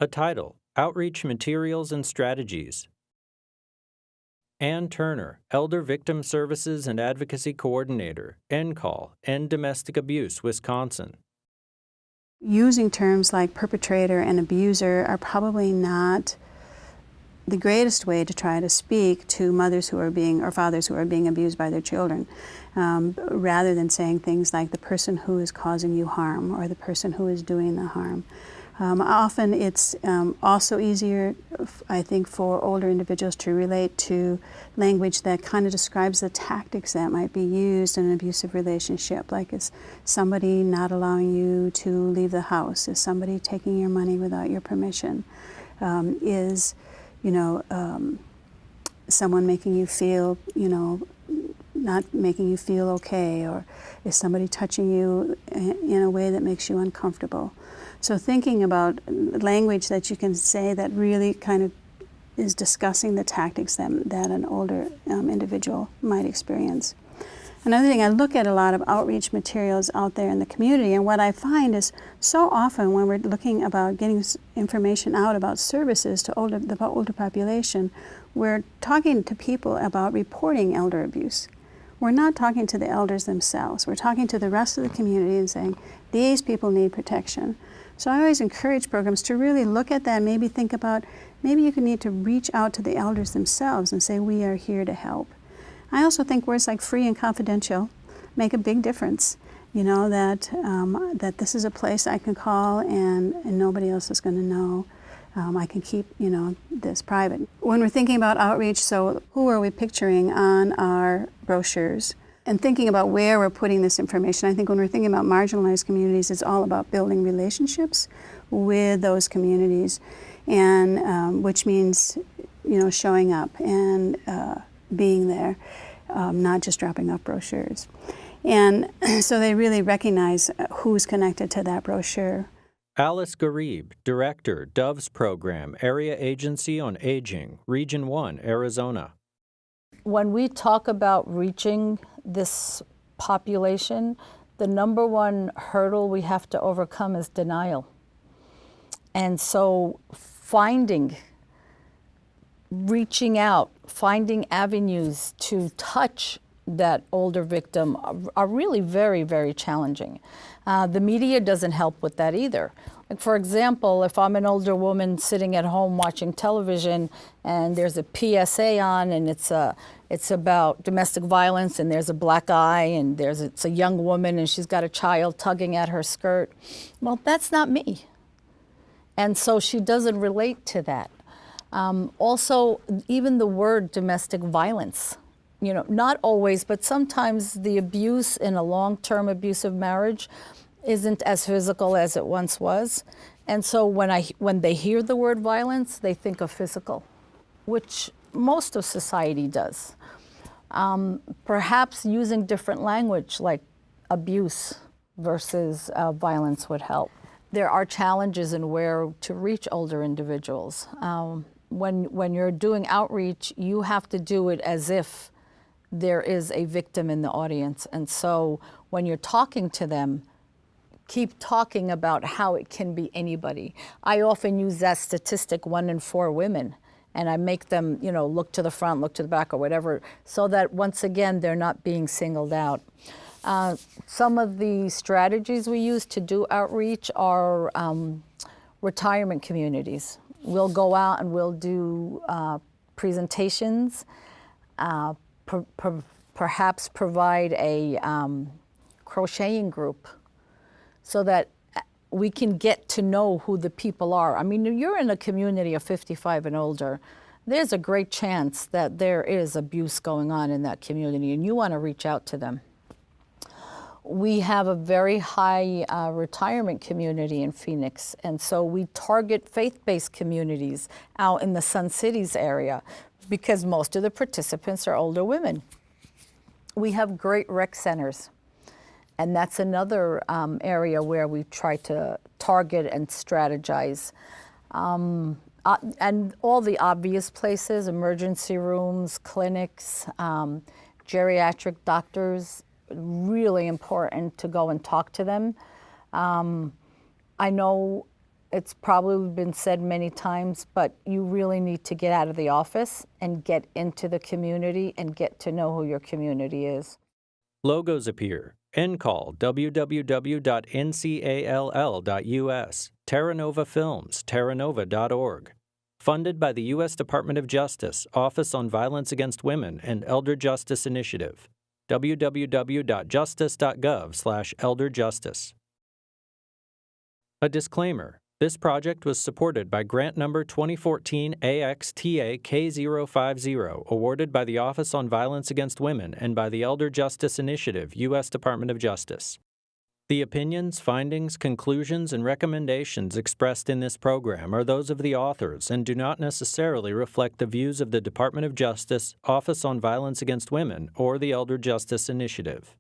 A title, Outreach Materials and Strategies. Ann Turner, Elder Victim Services and Advocacy Coordinator, NCALL, End Domestic Abuse, Wisconsin. Using terms like perpetrator and abuser are probably not the greatest way to try to speak to mothers who are being, or fathers who are being abused by their children, rather than saying things like the person who is causing you harm or the person who is doing the harm. Often it's also easier, I think, for older individuals to relate to language that kind of describes the tactics that might be used in an abusive relationship, like is somebody not allowing you to leave the house, is somebody taking your money without your permission, is, someone making you feel, not making you feel okay, or is somebody touching you in a way that makes you uncomfortable. So thinking about language that you can say that really kind of is discussing the tactics that an older individual might experience. Another thing, I look at a lot of outreach materials out there in the community, and what I find is so often when we're looking about getting information out about services to the older population, we're talking to people about reporting elder abuse. We're not talking to the elders themselves. We're talking to the rest of the community and saying, these people need protection. So I always encourage programs to really look at that, maybe think about, maybe you need to reach out to the elders themselves and say, we are here to help. I also think words like free and confidential make a big difference. That this is a place I can call and nobody else is going to know. I can keep, this private. When we're thinking about outreach, so who are we picturing on our brochures? And thinking about where we're putting this information, I think when we're thinking about marginalized communities, it's all about building relationships with those communities, and which means, showing up and being there, not just dropping off brochures. And so they really recognize who's connected to that brochure. Alice Ghareib, Director, Doves Program, Area Agency on Aging, Region 1, Arizona. When we talk about reaching this population, the number one hurdle we have to overcome is denial. And so reaching out, finding avenues to touch that older victim are really very, very challenging. The media doesn't help with that either. Like, for example, if I'm an older woman sitting at home watching television and there's a PSA on and it's about domestic violence and there's a black eye and it's a young woman and she's got a child tugging at her skirt, well, that's not me. And so she doesn't relate to that. Also, even the word domestic violence, not always, but sometimes the abuse in a long-term abusive marriage isn't as physical as it once was. And so when they hear the word violence, they think of physical, which most of society does. Perhaps using different language like abuse versus violence would help. There are challenges in where to reach older individuals. When you're doing outreach, you have to do it as if there is a victim in the audience. And so when you're talking to them, keep talking about how it can be anybody. I often use that statistic, 1 in 4 women, and I make them, look to the front, look to the back, or whatever, so that once again, they're not being singled out. Some of the strategies we use to do outreach are retirement communities. We'll go out and we'll do presentations, perhaps provide a crocheting group so that we can get to know who the people are. I mean, if you're in a community of 55 and older, there's a great chance that there is abuse going on in that community and you want to reach out to them. We have a very high retirement community in Phoenix, and so we target faith-based communities out in the Sun Cities area because most of the participants are older women. We have great rec centers, and that's another area where we try to target and strategize. And all the obvious places, emergency rooms, clinics, geriatric doctors, really important to go and talk to them. I know It's probably been said many times, but you really need to get out of the office and get into the community and get to know who your community is. Logos appear. NCALL, www.ncall.us. Terra Nova Films, terranova.org. Funded by the U.S. Department of Justice, Office on Violence Against Women and Elder Justice Initiative. www.justice.gov/elderjustice. A disclaimer. This project was supported by grant number 2014 AXTA K050, awarded by the Office on Violence Against Women and by the Elder Justice Initiative, U.S. Department of Justice. The opinions, findings, conclusions, and recommendations expressed in this program are those of the authors and do not necessarily reflect the views of the Department of Justice, Office on Violence Against Women, or the Elder Justice Initiative.